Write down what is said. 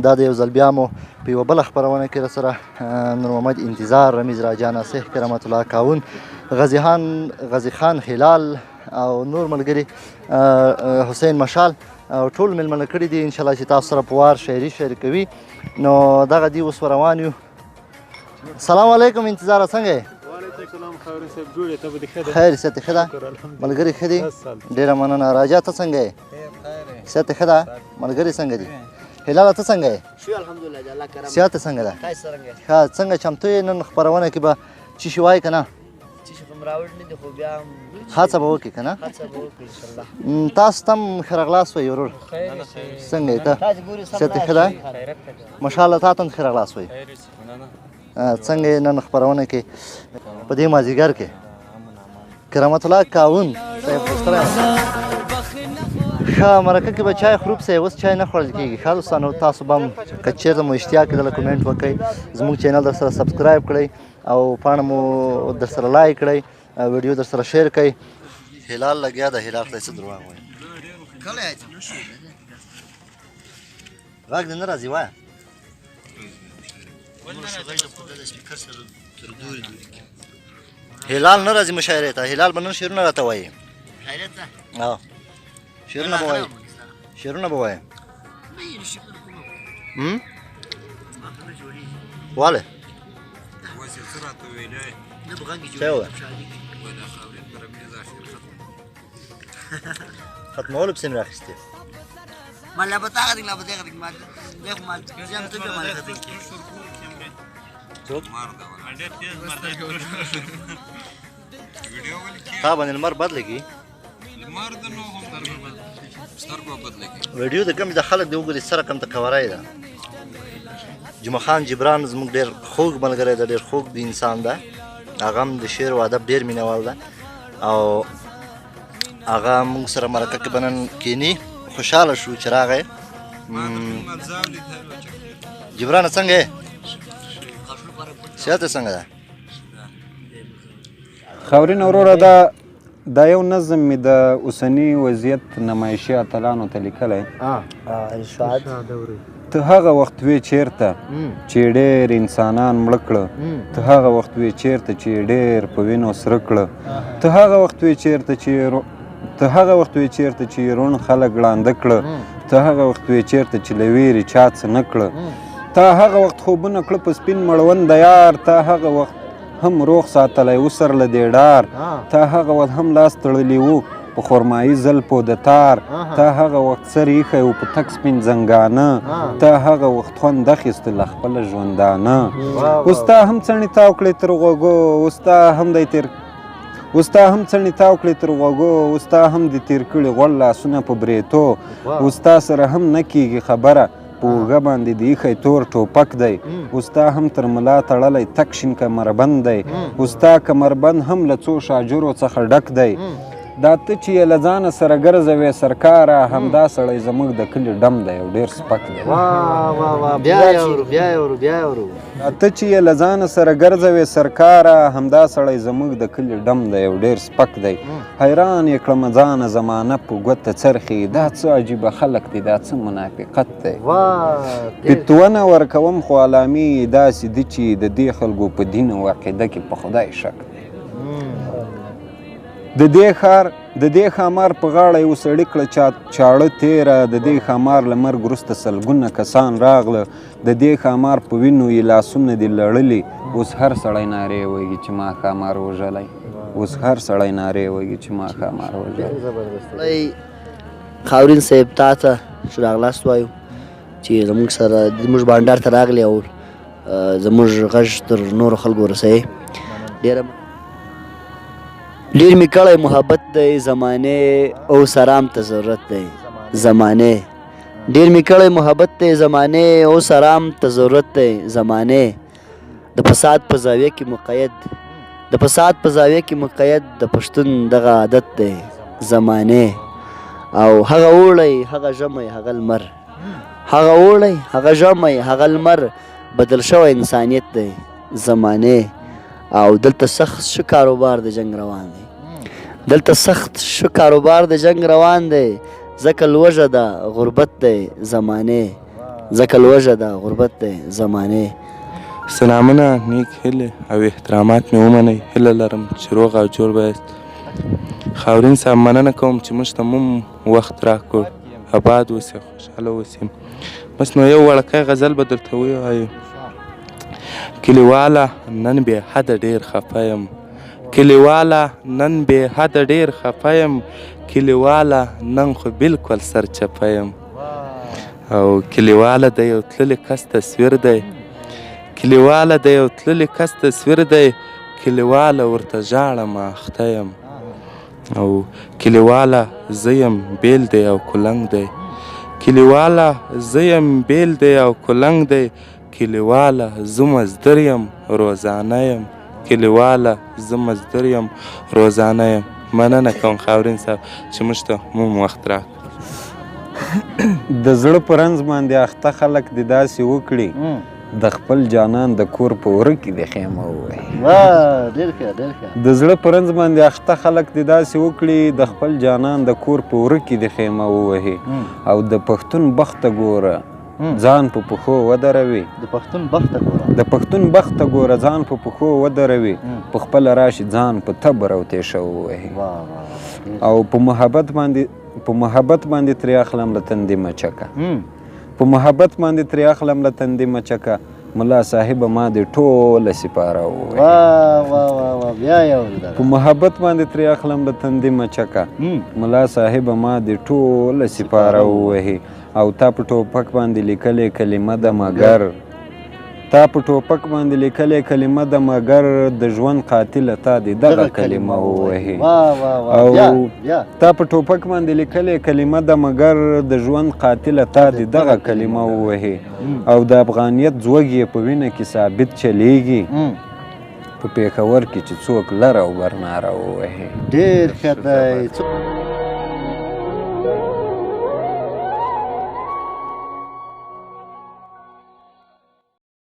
دا د یو ځل بیا مو په یوه بله خپرونه کې راسره نور محمد انتظار، رمیز راجا ناصح، کرامت الله کاون، غازي خان هلال او نور ملګري، حسین مشال او ټول مېلمانه کړي دي. انشاءالله چې تاسو سره په وار شاعري شریکوي. نو دغه دی اوس روان یو. سلام علیکم انتظار، څنګه یې؟ وعلیکم السلام خاورین صاحب، جوړ یې؟ ته به دې ښه ده؟ خیر صحت ښه ده؟ ملګري ښه دي؟ ډېره مننه. راجا ته څنګه یې؟ صحت ښه ده؟ ملګري څنګه دي؟ هلاله ته څنګه یې؟ ښه الحمدلله، د الله کرم. صحت څنګه ده؟ ښایسته څرنګه یې؟ ښه. څنګه چمتو یې نن خپرونه کې به څه شي وایي که نه؟ څه شي خو م راوړ نه دي، خو بیا هم هڅه به وکړي که نه؟ هڅه به وکړو انشاءالله. تاسو ته هم ښه راغلاست وایي ورور. څنګه یې ته؟ تاسې ګورې سم صحت ښه ده؟ ماشاءالله تا ته هم ښه راغلاست وایي. څنګه یې نن خپرونه کې په دې مازدیګر کې کرامت الله کاون صاحب خوشتره ښه مرکه کې به چای خورو پسې اوس چای نه خوړل کېږي. ښه دوستانو، تاسو به هم که چېرته مو اشتیا کېدله کومنټ وکړئ، زموږ چینل در سره سبسکرایب کړئ او پاڼه مو در سره لایک کړئ، ویډیو در سره شیر کړئ. هلال لګیا ده. هلال خدای څه دروغ وایي. غږ دې نه راځي وایه. هلال نه راځي مشاعرې ته. هلال به نن شعرونه راته وایي. خیریت ده؟ او شعرونه به وایي. شعرونه به وایي. واله څه ووایه؟ ختمولو پسې مې راخیستې. مالا به تا غدي لا به دې غدي ما دې ما ځم ته به مالا غدي څوک تا باندې لمر بد لګي؟ ویډیو د کم د خلک د وګوري سره کم ته کورای ده. جمعه خان جبران زموږ ډېر خوږ ملګری ده، ډېر خوږ د انسان ده. هغه هم د شعر او ادب ډېر مینهوال ده او هغه موږ سره مرکه کې به نن کیني. خوشحاله شو چې راغی. جبرانه څنګه یې؟ صحت څنګه ده؟ خاورین وروره، دا یو نظم مې د اوسني وضعیت نمایشي اتلانو ته لیکلی. ارشاد ته هغه وخت وې چیرته چې ډېر انسانان مړه کړه، ته هغه وخت وې چیرته چې ډېر په وینو سره کړه، ته هغه وخت وې چیرته چې روڼ خلک ړانده کړه، ته هغه وخت وې چیرته چې له ویرې چا څه نه کړه، تا هغه وخت خوبونه کړه په سپین مړوند د یار، تا هغه وخت هم روغ ساتلی و سر له دې ډار، تا هغه وخت هم لاس تړلی و په خرمایي زلفو د تار، تا هغه وخت سر ایښی و په تک سپین زنګانه، تا هغه وخت خوند اخیسته له خپله ژوندانه. اوس تا هم څڼې تاو کړې تر غوږو، اوس تا هم څڼې تاو کړې تر غوږو، اوس تا هم د تېر کړي غوړ لاسونه په بریتو، اوس تا سره هم نه کېږي خبره په اوږه باندې د ایښی تور ټوپک دی، اوس تا هم تر ملا تړلی تک شین کمربند دی، اوس تا کمربند هم له څو شاجرو څخه ډک دی. دا ته چې یې له ځانه سره ګرځوې سرکاره، همدا سړی زموږ د کلي ډم دی او ډېر سپک دی. دا ته چې یې له ځانه سره ګرځوې سرکاره، همدا سړی زموږ د کلي ډم دی او ډېر سپک دی. حیران یې کړمه ځانه زمانه په ګوته څرخي، دا څه عجیبه خلک دی، دا څه منافقت دی. فتونه ورکوم خو علامې یې داسې دي چې د دې خلکو په دین او عقیده کې په خدای شک دی. د دې ښامار په غاړه یو سړي کړه چاړه تېره، د دې ښامار له مرګ وروسته سلګونه کسان راغله، د دې ښامار په وینو یې لاسونه دي لړلي، اوس هر سړی نارې وهي چې ما ښامار وژلی، اوس هر سړی نارې وهي چې ما ښامار وژلی. خاورین صاحب تا ته ښه راغلاست وایو چې زموږ سره زموږ بانډار ته راغلی او زموږ غږ تر نورو خلکو ورسوي. ډېر مې کړی محبت دی زمانې او سرام ته ضرورت دی زمانې، ډېر مې کړی محبت دی زمانې او سرام ته ضرورت دی زمانې. د فساد په زاویه کې مقید د پښتون دغه عادت دی زمانې. او هغه اوړی هغه ژمی هغه لمر، هغه اوړی هغه ژمی هغه لمر، بدل شوی انسانیت دی زمانې. او دلته سخت ښه کاروبار د جنګ روان دی، ځکه لوږه ده غربت دی زمانې. ځکه لوږه ده غربت دی زمانې. سلامونه نیک هیلې او احترامات مې ومنئ. هیله لرم چې روغ او جوړ به یاست. خاورین صاحب مننه کوم چې موږ ته مم وخت راکړ. آباد اوسئ، خوشحاله اوسئ. بس نو یو وړکی غزل به درته ووایو. کلیواله نن بې حده ډېر خفه یم، کلیواله نن بې حده ډېر خفه یم، کلیواله نن خو بلکل سرچپه یم. او کلیواله د یو تللي کس تصویر دی، کلیواله د یو تللي کس تصویر دی، کلیواله ورته ژاړم اخته یم. او کلیواله زه یم بیل دی او کلنګ دی، کلیواله زه یم بیل دی او کلنګ دی، کلیواله زه مزدور یم روزانه یم، کلیواله زه مزدور یم روزانه یم. مننه کوم خاورین صاحب چې موږ ته مم وخت راکړ. د زړه په رنځ باندې اخته خلک دې داسې وکړي د خپل جانان د کور په وره کې د خیمه ووهي. ډېر ښه ډېر ښه. د زړه په رنځ باندې اخته خلک دې داسې وکړي د خپل جانان د کور په وره کې د خیمه ووهي. او د پښتون بخته ګوره ځان په پښو ودروي، د پښتون بخته ګوره، د پښتون بخته ګوره ځان په پښو ودروي، په خپله راشي ځان په تبر او تیشه ووهي. او په محبت باندې ترې اخلم له تندې مچکه، په محبت باندې ترې اخلم له تندې مچکه، ملا صاحبه ما دې ټوله سپاره ووهي. په محبت باندې ترې اخلم له تندې مچکه، ملا صاحبه ما دې ټوله سپاره ووهي. او تا په ټوپک باندې لیکلې کلمه ده مګر، تا په ټوپک باندې لیکلې کلمه ده مګر، د ژوند قاتله تا دې دغه کلمه ووهي. او تا په ټوپک باندې لیکلې کلمه ده مګر، د ژوند قاتله تا دې دغه کلمه ووهي. او د افغانیت ځوږ یې په وینه کې ثابت چلیږي، په پېښور کې چې څوک لر او برناره ووهي. ډېر ښه دی.